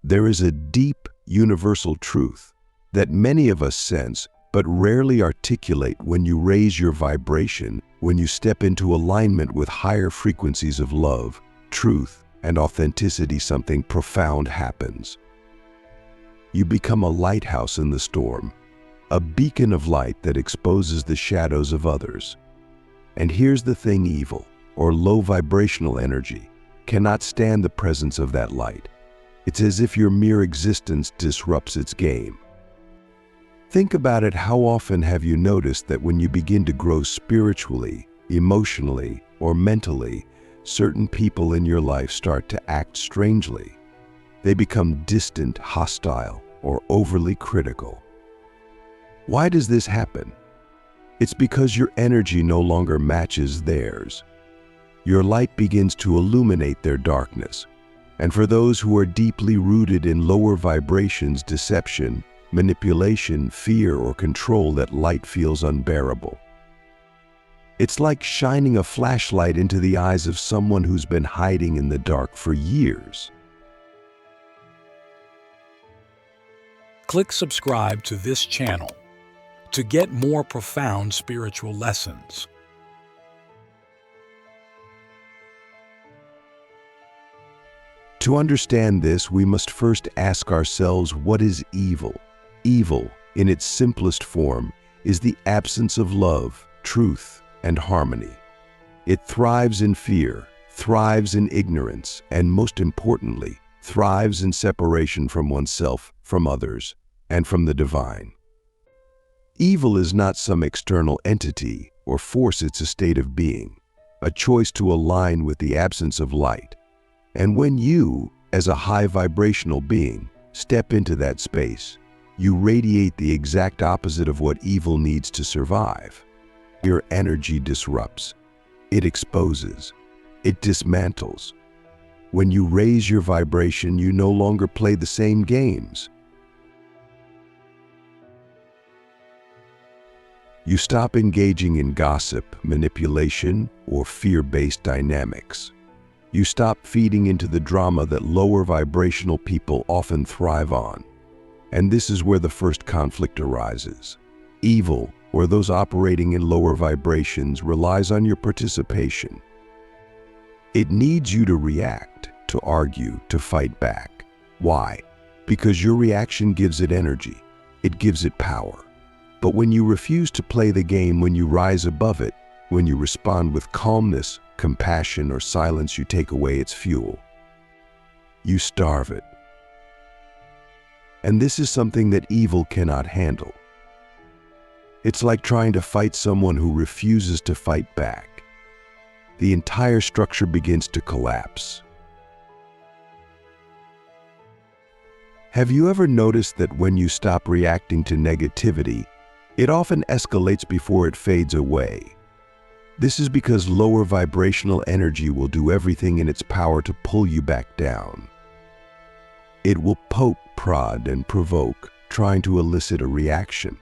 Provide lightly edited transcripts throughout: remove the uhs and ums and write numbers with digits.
There is a deep, universal truth that many of us sense but rarely articulate. When you raise your vibration, when you step into alignment with higher frequencies of love, truth, and authenticity, something profound happens. You become a lighthouse in the storm, a beacon of light that exposes the shadows of others. And here's the thing: evil, or low vibrational energy, cannot stand the presence of that light. It's as if your mere existence disrupts its game. Think about it. How often have you noticed that when you begin to grow spiritually, emotionally, or mentally, certain people in your life start to act strangely? They become distant, hostile, or overly critical. Why does this happen? It's because your energy no longer matches theirs. Your light begins to illuminate their darkness. And for those who are deeply rooted in lower vibrations, deception, manipulation, fear, or control, that light feels unbearable. It's like shining a flashlight into the eyes of someone who's been hiding in the dark for years. Click subscribe to this channel to get more profound spiritual lessons. To understand this, we must first ask ourselves, what is evil? Evil, in its simplest form, is the absence of love, truth, and harmony. It thrives in fear, thrives in ignorance, and most importantly, thrives in separation from oneself, from others, and from the divine. Evil is not some external entity or force. It's a state of being, a choice to align with the absence of light. And when you, as a high vibrational being, step into that space, you radiate the exact opposite of what evil needs to survive. Your energy disrupts, it exposes, it dismantles. When you raise your vibration, you no longer play the same games. You stop engaging in gossip, manipulation, or fear-based dynamics. You stop feeding into the drama that lower vibrational people often thrive on. And this is where the first conflict arises. Evil, or those operating in lower vibrations, relies on your participation. It needs you to react, to argue, to fight back. Why? Because your reaction gives it energy. It gives it power. But when you refuse to play the game, when you rise above it, when you respond with calmness, compassion, or silence, you take away its fuel. You starve it. And this is something that evil cannot handle. It's like trying to fight someone who refuses to fight back. The entire structure begins to collapse. Have you ever noticed that when you stop reacting to negativity, it often escalates before it fades away? This is because lower vibrational energy will do everything in its power to pull you back down. It will poke, prod, and provoke, trying to elicit a reaction.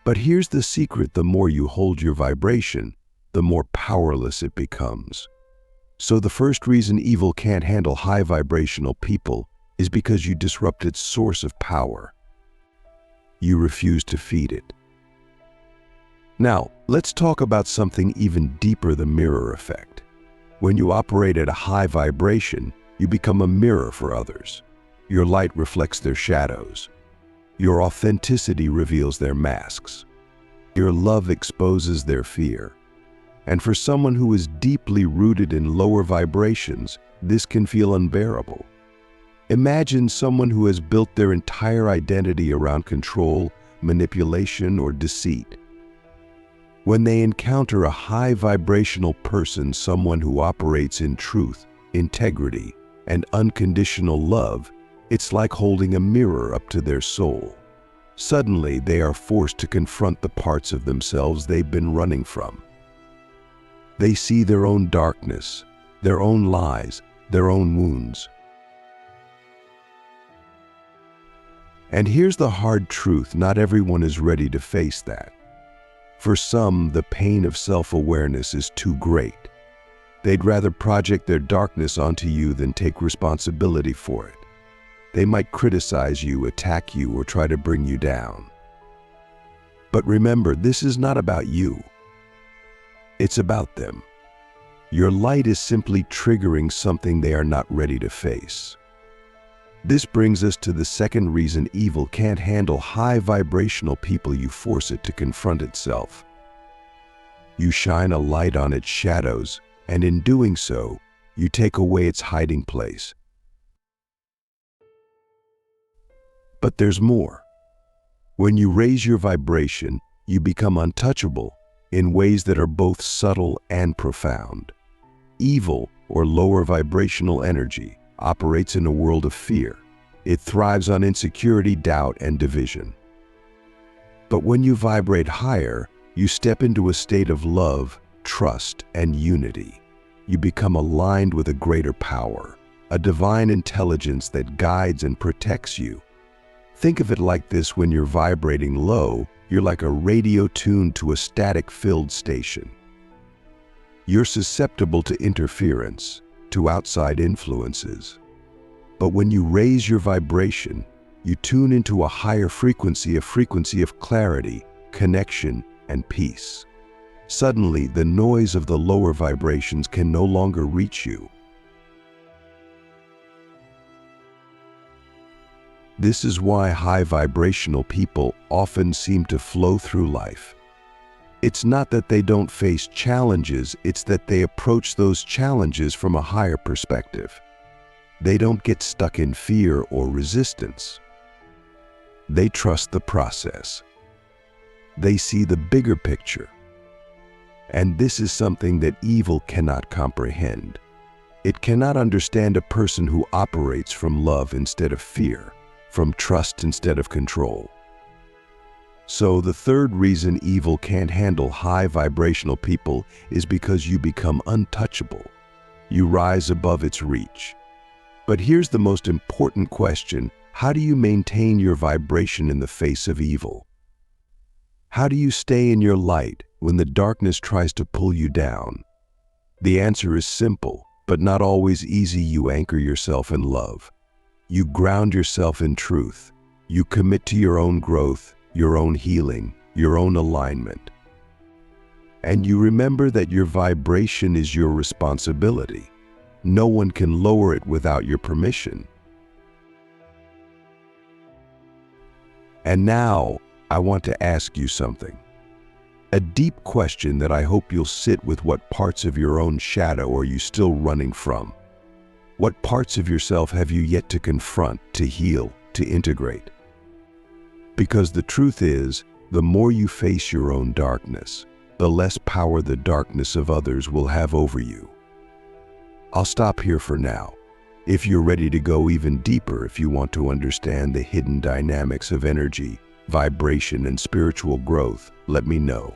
But here's the secret: the more you hold your vibration, the more powerless it becomes. So the first reason evil can't handle high vibrational people is because you disrupt its source of power. You refuse to feed it. Now, let's talk about something even deeper: the mirror effect. When you operate at a high vibration, you become a mirror for others. Your light reflects their shadows. Your authenticity reveals their masks. Your love exposes their fear. And for someone who is deeply rooted in lower vibrations, this can feel unbearable. Imagine someone who has built their entire identity around control, manipulation, or deceit. When they encounter a high vibrational person, someone who operates in truth, integrity, and unconditional love, it's like holding a mirror up to their soul. Suddenly, they are forced to confront the parts of themselves they've been running from. They see their own darkness, their own lies, their own wounds. And here's the hard truth: not everyone is ready to face that. For some, the pain of self-awareness is too great. They'd rather project their darkness onto you than take responsibility for it. They might criticize you, attack you, or try to bring you down. But remember, this is not about you. It's about them. Your light is simply triggering something they are not ready to face. This brings us to the second reason evil can't handle high vibrational people. You force it to confront itself. You shine a light on its shadows, and in doing so, you take away its hiding place. But there's more. When you raise your vibration, you become untouchable in ways that are both subtle and profound. Evil, or lower vibrational energy, operates in a world of fear. It thrives on insecurity, doubt, and division. But when you vibrate higher, you step into a state of love, trust, and unity. You become aligned with a greater power, a divine intelligence that guides and protects you. Think of it like this: when you're vibrating low, you're like a radio tuned to a static-filled station. You're susceptible to interference, to outside influences. But when you raise your vibration, you tune into a higher frequency, a frequency of clarity, connection, and peace. Suddenly, the noise of the lower vibrations can no longer reach you. This is why high vibrational people often seem to flow through life. It's not that they don't face challenges, it's that they approach those challenges from a higher perspective. They don't get stuck in fear or resistance. They trust the process. They see the bigger picture. And this is something that evil cannot comprehend. It cannot understand a person who operates from love instead of fear, from trust instead of control. So the third reason evil can't handle high vibrational people is because you become untouchable. You rise above its reach. But here's the most important question: how do you maintain your vibration in the face of evil? How do you stay in your light when the darkness tries to pull you down? The answer is simple, but not always easy. You anchor yourself in love. You ground yourself in truth. You commit to your own growth, your own healing, your own alignment. And you remember that your vibration is your responsibility. No one can lower it without your permission. And now, I want to ask you something. A deep question that I hope you'll sit with. What parts of your own shadow are you still running from? What parts of yourself have you yet to confront, to heal, to integrate? Because the truth is, the more you face your own darkness, the less power the darkness of others will have over you. I'll stop here for now. If you're ready to go even deeper, if you want to understand the hidden dynamics of energy, vibration, and spiritual growth, let me know.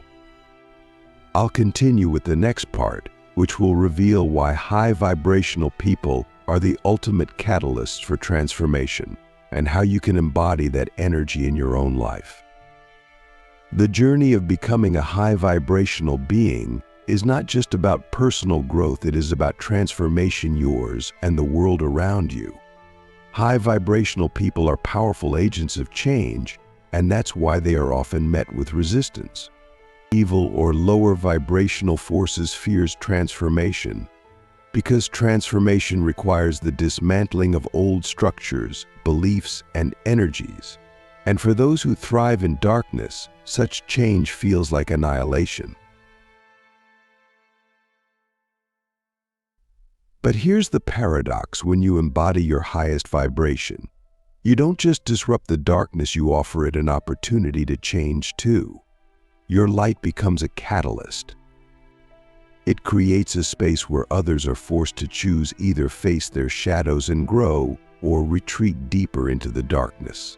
I'll continue with the next part, which will reveal why high vibrational people are the ultimate catalysts for transformation, and how you can embody that energy in your own life. The journey of becoming a high vibrational being is not just about personal growth, it is about transformation, yours and the world around you. High vibrational people are powerful agents of change, and that's why they are often met with resistance. Evil or lower vibrational forces fears transformation, because transformation requires the dismantling of old structures, beliefs, and energies. And for those who thrive in darkness, such change feels like annihilation. But here's the paradox: when you embody your highest vibration, you don't just disrupt the darkness, you offer it an opportunity to change too. Your light becomes a catalyst. It creates a space where others are forced to choose: either face their shadows and grow, or retreat deeper into the darkness.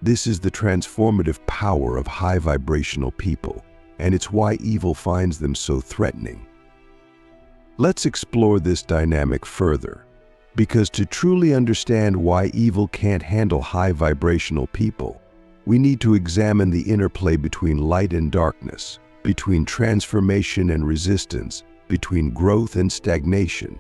This is the transformative power of high vibrational people, and it's why evil finds them so threatening. Let's explore this dynamic further, because to truly understand why evil can't handle high vibrational people, we need to examine the interplay between light and darkness, between transformation and resistance, between growth and stagnation.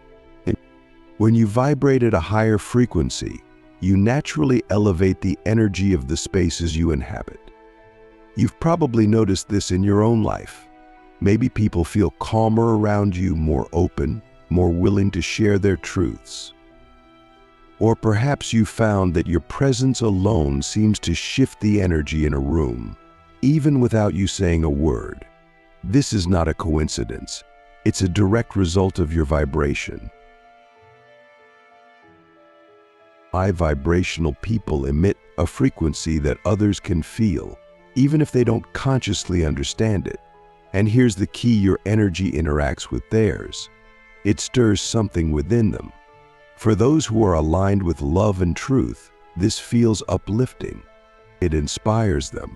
When you vibrate at a higher frequency, you naturally elevate the energy of the spaces you inhabit. You've probably noticed this in your own life. Maybe people feel calmer around you, more open, more willing to share their truths. Or perhaps you found that your presence alone seems to shift the energy in a room, even without you saying a word. This is not a coincidence. It's a direct result of your vibration. High vibrational people emit a frequency that others can feel, even if they don't consciously understand it. And here's the key: your energy interacts with theirs. It stirs something within them. For those who are aligned with love and truth, this feels uplifting. It inspires them.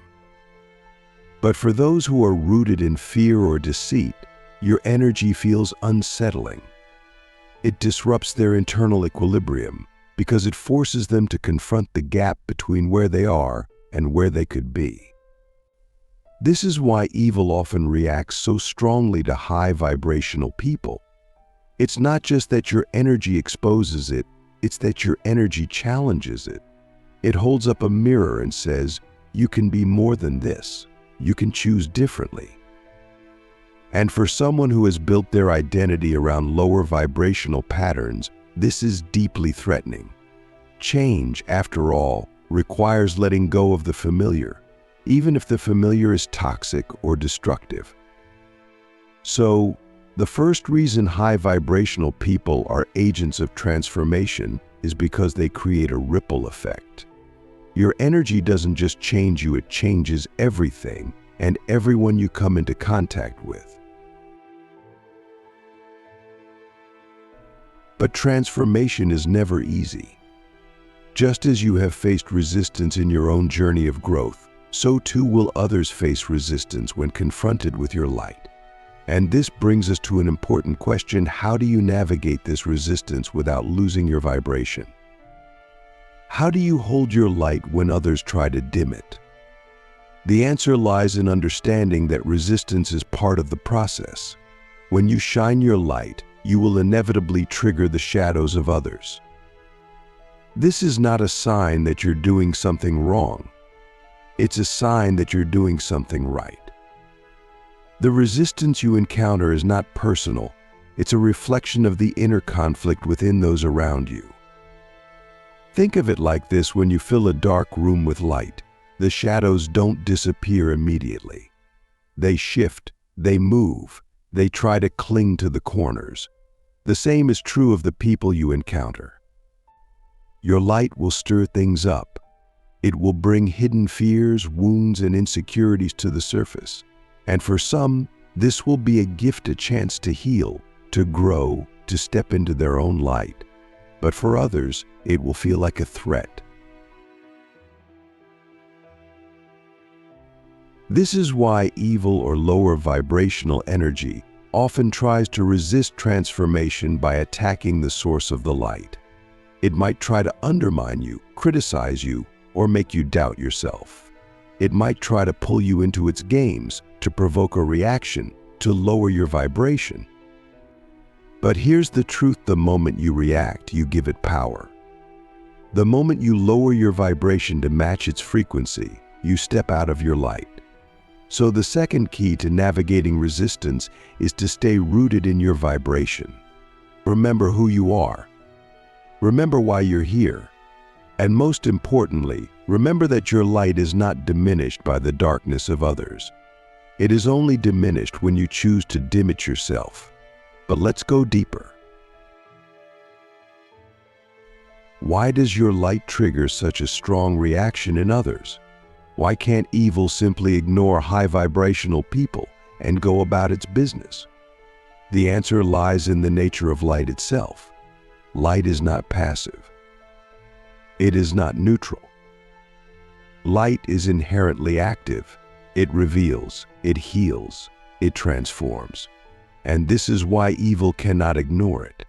But for those who are rooted in fear or deceit, your energy feels unsettling. It disrupts their internal equilibrium because it forces them to confront the gap between where they are and where they could be. This is why evil often reacts so strongly to high vibrational people. It's not just that your energy exposes it, it's that your energy challenges it. It holds up a mirror and says, you can be more than this. You can choose differently. And for someone who has built their identity around lower vibrational patterns, this is deeply threatening. Change, after all, requires letting go of the familiar, even if the familiar is toxic or destructive. So, the first reason high vibrational people are agents of transformation is because they create a ripple effect. Your energy doesn't just change you, it changes everything and everyone you come into contact with. But transformation is never easy. Just as you have faced resistance in your own journey of growth, so too will others face resistance when confronted with your light. And this brings us to an important question: how do you navigate this resistance without losing your vibration? How do you hold your light when others try to dim it? The answer lies in understanding that resistance is part of the process. When you shine your light, you will inevitably trigger the shadows of others. This is not a sign that you're doing something wrong. It's a sign that you're doing something right. The resistance you encounter is not personal. It's a reflection of the inner conflict within those around you. Think of it like this: when you fill a dark room with light, the shadows don't disappear immediately. They shift, they move, they try to cling to the corners. The same is true of the people you encounter. Your light will stir things up. It will bring hidden fears, wounds, and insecurities to the surface. And for some, this will be a gift, a chance to heal, to grow, to step into their own light. But for others, it will feel like a threat. This is why evil or lower vibrational energy often tries to resist transformation by attacking the source of the light. It might try to undermine you, criticize you, or make you doubt yourself. It might try to pull you into its games, to provoke a reaction, to lower your vibration. But here's the truth: the moment you react, you give it power. The moment you lower your vibration to match its frequency, you step out of your light. So the second key to navigating resistance is to stay rooted in your vibration. Remember who you are. Remember why you're here. And most importantly, remember that your light is not diminished by the darkness of others. It is only diminished when you choose to dim it yourself. But let's go deeper. Why does your light trigger such a strong reaction in others? Why can't evil simply ignore high vibrational people and go about its business? The answer lies in the nature of light itself. Light is not passive. It is not neutral. Light is inherently active. It reveals, it heals, it transforms. And this is why evil cannot ignore it.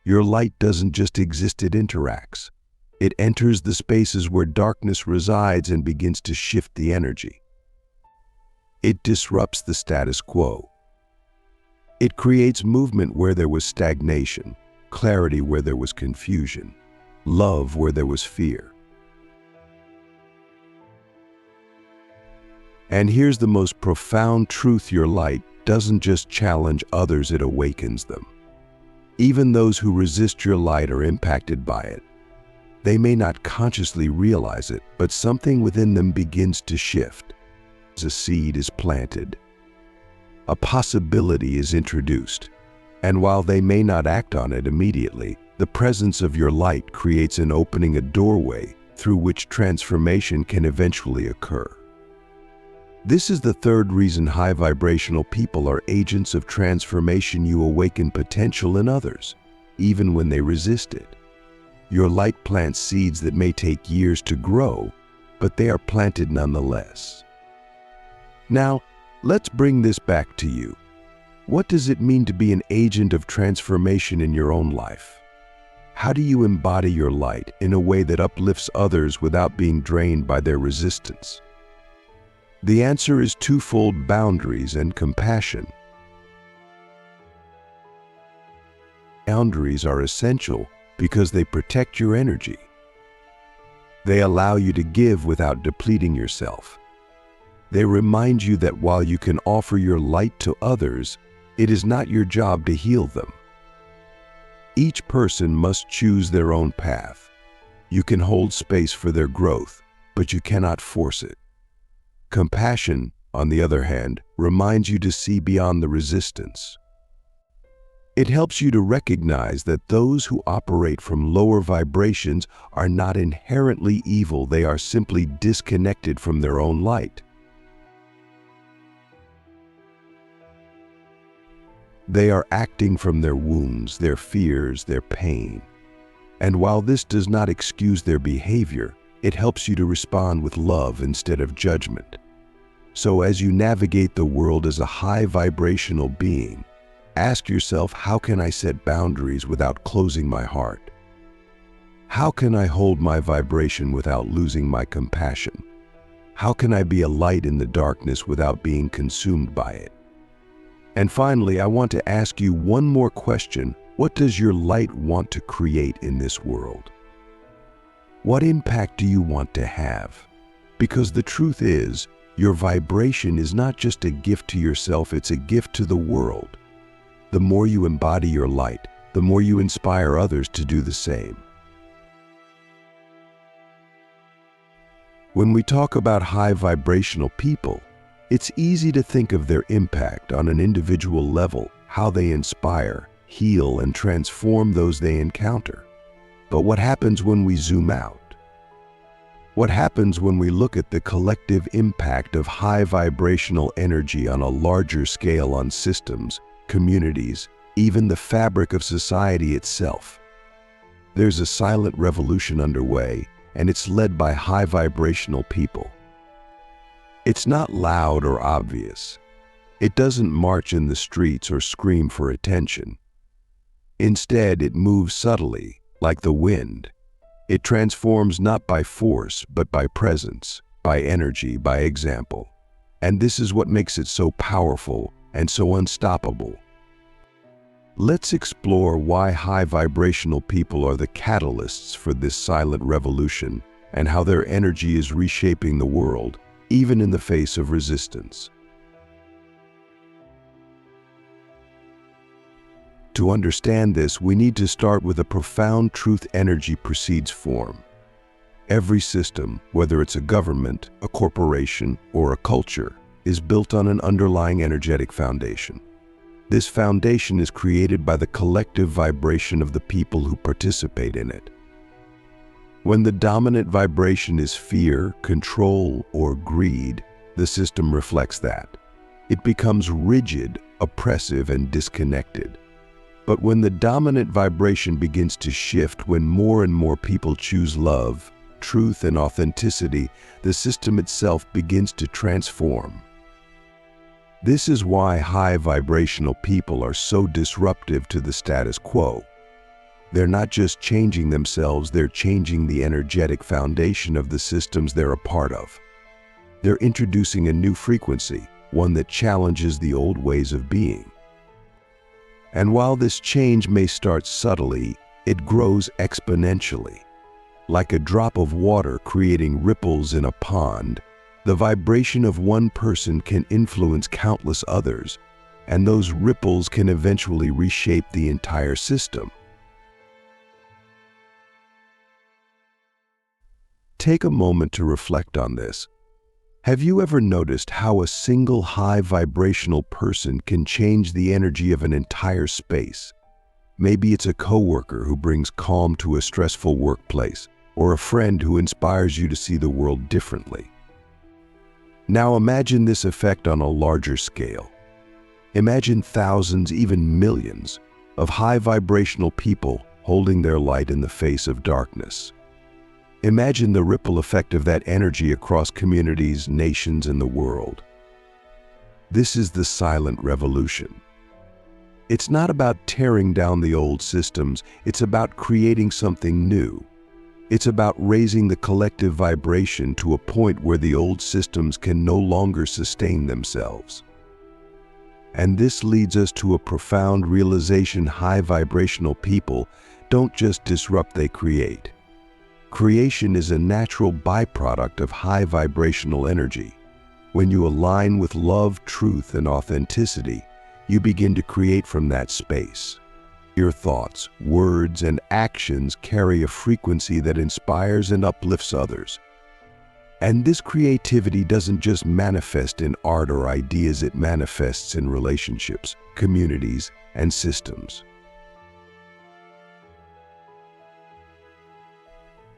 Your light doesn't just exist, it interacts. It enters the spaces where darkness resides and begins to shift the energy. It disrupts the status quo. It creates movement where there was stagnation, clarity where there was confusion. love where there was fear. And here's the most profound truth: your light doesn't just challenge others, it awakens them. Even those who resist your light are impacted by it. They may not consciously realize it, but something within them begins to shift. A seed is planted. A possibility is introduced. And while they may not act on it immediately, the presence of your light creates an opening, a doorway through which transformation can eventually occur. This is the third reason high vibrational people are agents of transformation. You awaken potential in others, even when they resist it. Your light plants seeds that may take years to grow, but they are planted nonetheless. Now, let's bring this back to you. What does it mean to be an agent of transformation in your own life? How do you embody your light in a way that uplifts others without being drained by their resistance? The answer is twofold: boundaries and compassion. Boundaries are essential because they protect your energy. They allow you to give without depleting yourself. They remind you that while you can offer your light to others, it is not your job to heal them. Each person must choose their own path. You can hold space for their growth, but you cannot force it. Compassion, on the other hand, reminds you to see beyond the resistance. It helps you to recognize that those who operate from lower vibrations are not inherently evil. They are simply disconnected from their own light. They are acting from their wounds, their fears, their pain. And while this does not excuse their behavior, it helps you to respond with love instead of judgment. So as you navigate the world as a high vibrational being, ask yourself, how can I set boundaries without closing my heart? How can I hold my vibration without losing my compassion? How can I be a light in the darkness without being consumed by it? And finally, I want to ask you one more question. What does your light want to create in this world? What impact do you want to have? Because the truth is, your vibration is not just a gift to yourself, it's a gift to the world. The more you embody your light, the more you inspire others to do the same. When we talk about high vibrational people, it's easy to think of their impact on an individual level, how they inspire, heal, and transform those they encounter. But what happens when we zoom out? What happens when we look at the collective impact of high vibrational energy on a larger scale, on systems, communities, even the fabric of society itself? There's a silent revolution underway, and it's led by high vibrational people. It's not loud or obvious. It doesn't march in the streets or scream for attention. Instead, it moves subtly, like the wind. It transforms not by force, but by presence, by energy, by example. And this is what makes it so powerful and so unstoppable. Let's explore why high vibrational people are the catalysts for this silent revolution and how their energy is reshaping the world, even in the face of resistance. To understand this, we need to start with a profound truth: energy precedes form. Every system, whether it's a government, a corporation, or a culture, is built on an underlying energetic foundation. This foundation is created by the collective vibration of the people who participate in it. When the dominant vibration is fear, control, or greed, the system reflects that. It becomes rigid, oppressive, and disconnected. But when the dominant vibration begins to shift, when more and more people choose love, truth, and authenticity, the system itself begins to transform. This is why high vibrational people are so disruptive to the status quo. They're not just changing themselves, they're changing the energetic foundation of the systems they're a part of. They're introducing a new frequency, one that challenges the old ways of being. And while this change may start subtly, it grows exponentially. Like a drop of water creating ripples in a pond, the vibration of one person can influence countless others, and those ripples can eventually reshape the entire system. Take a moment to reflect on this. Have you ever noticed how a single high vibrational person can change the energy of an entire space? Maybe it's a coworker who brings calm to a stressful workplace, or a friend who inspires you to see the world differently. Now imagine this effect on a larger scale. Imagine thousands, even millions, of high vibrational people holding their light in the face of darkness. Imagine the ripple effect of that energy across communities, nations, and the world. This is the silent revolution. It's not about tearing down the old systems, it's about creating something new. It's about raising the collective vibration to a point where the old systems can no longer sustain themselves. And this leads us to a profound realization: high vibrational people don't just disrupt, they create. Creation is a natural byproduct of high vibrational energy. When you align with love, truth, and authenticity, you begin to create from that space. Your thoughts, words, and actions carry a frequency that inspires and uplifts others. And this creativity doesn't just manifest in art or ideas, it manifests in relationships, communities, and systems.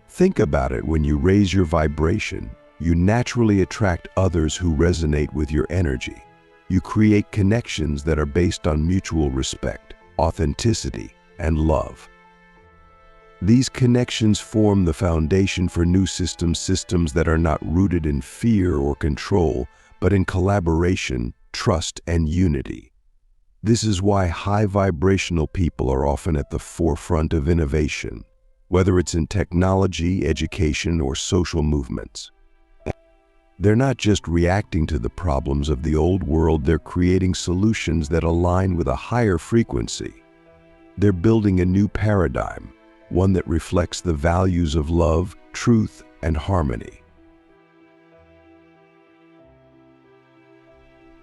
Think about it: when you raise your vibration, you naturally attract others who resonate with your energy. You create connections that are based on mutual respect, authenticity, and love. These connections form the foundation for new systems that are not rooted in fear or control, but in collaboration, trust, and unity. This is why high vibrational people are often at the forefront of innovation, whether it's in technology, education, or social movements. They're not just reacting to the problems of the old world, they're creating solutions that align with a higher frequency. They're building a new paradigm, one that reflects the values of love, truth, and harmony.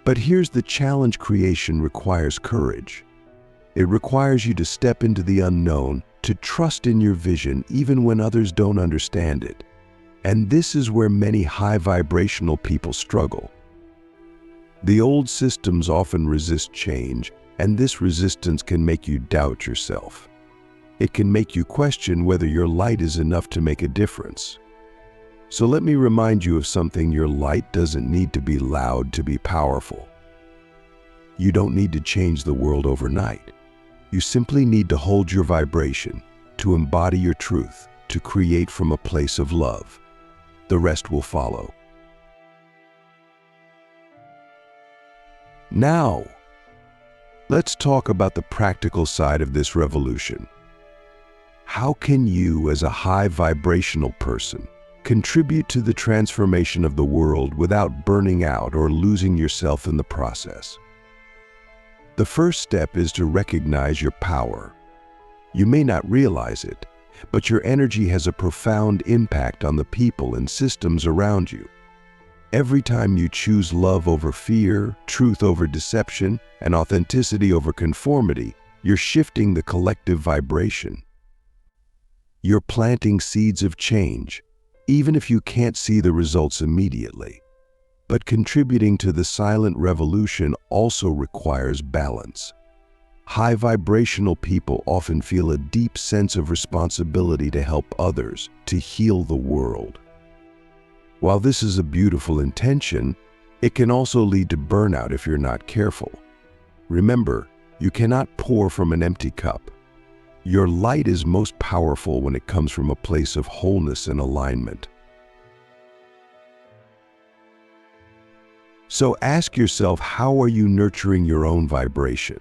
But here's the challenge: creation requires courage. It requires you to step into the unknown, to trust in your vision even when others don't understand it. And this is where many high vibrational people struggle. The old systems often resist change, and this resistance can make you doubt yourself. It can make you question whether your light is enough to make a difference. So let me remind you of something: your light doesn't need to be loud to be powerful. You don't need to change the world overnight. You simply need to hold your vibration, to embody your truth, to create from a place of love. The rest will follow. Now, let's talk about the practical side of this revolution. How can you, as a high vibrational person, contribute to the transformation of the world without burning out or losing yourself in the process? The first step is to recognize your power. You may not realize it, but your energy has a profound impact on the people and systems around you. Every time you choose love over fear, truth over deception, and authenticity over conformity, you're shifting the collective vibration. You're planting seeds of change, even if you can't see the results immediately. But contributing to the silent revolution also requires balance. High vibrational people often feel a deep sense of responsibility to help others, to heal the world. While this is a beautiful intention, it can also lead to burnout if you're not careful. Remember, you cannot pour from an empty cup. Your light is most powerful when it comes from a place of wholeness and alignment. So ask yourself, how are you nurturing your own vibration?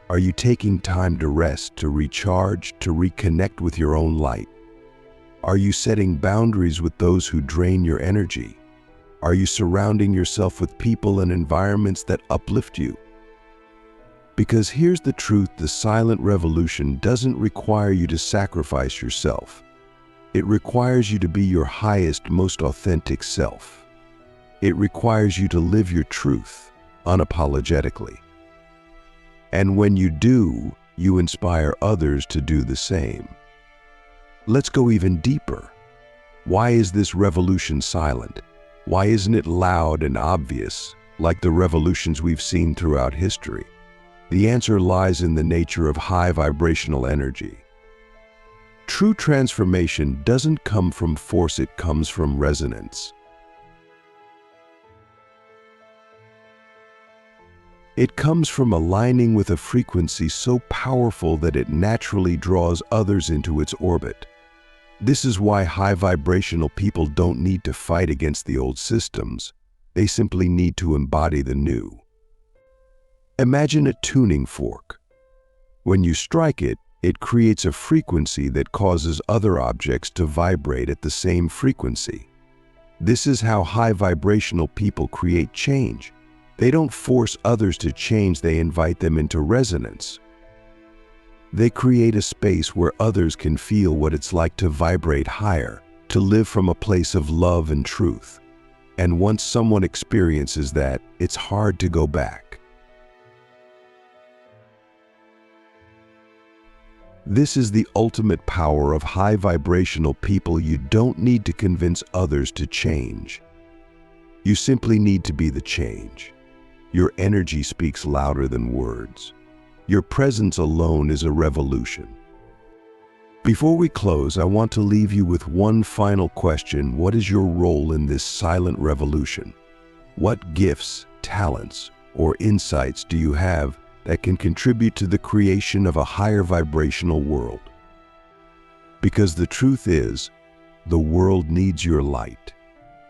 Are you taking time to rest, to recharge, to reconnect with your own light? Are you setting boundaries with those who drain your energy? Are you surrounding yourself with people and environments that uplift you? Because here's the truth: the silent revolution doesn't require you to sacrifice yourself. It requires you to be your highest, most authentic self. It requires you to live your truth unapologetically. And when you do, you inspire others to do the same. Let's go even deeper. Why is this revolution silent? Why isn't it loud and obvious, like the revolutions we've seen throughout history? The answer lies in the nature of high vibrational energy. True transformation doesn't come from force, it comes from resonance. It comes from aligning with a frequency so powerful that it naturally draws others into its orbit. This is why high vibrational people don't need to fight against the old systems. They simply need to embody the new. Imagine a tuning fork. When you strike it, it creates a frequency that causes other objects to vibrate at the same frequency. This is how high vibrational people create change. They don't force others to change, they invite them into resonance. They create a space where others can feel what it's like to vibrate higher, to live from a place of love and truth. And once someone experiences that, it's hard to go back. This is the ultimate power of high vibrational people. You don't need to convince others to change. You simply need to be the change. Your energy speaks louder than words. Your presence alone is a revolution. Before we close, I want to leave you with one final question. What is your role in this silent revolution? What gifts, talents, or insights do you have that can contribute to the creation of a higher vibrational world? Because the truth is, the world needs your light.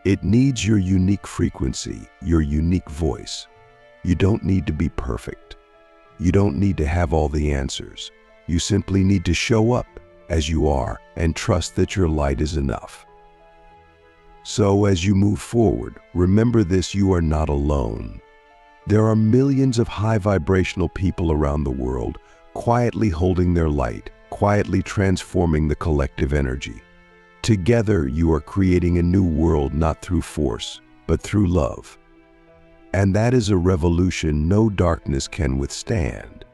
It needs your unique frequency, your unique voice. You don't need to be perfect. You don't need to have all the answers. You simply need to show up as you are and trust that your light is enough. So as you move forward, remember this: you are not alone. There are millions of high vibrational people around the world, quietly holding their light, quietly transforming the collective energy. Together, you are creating a new world, not through force, but through love. And that is a revolution no darkness can withstand.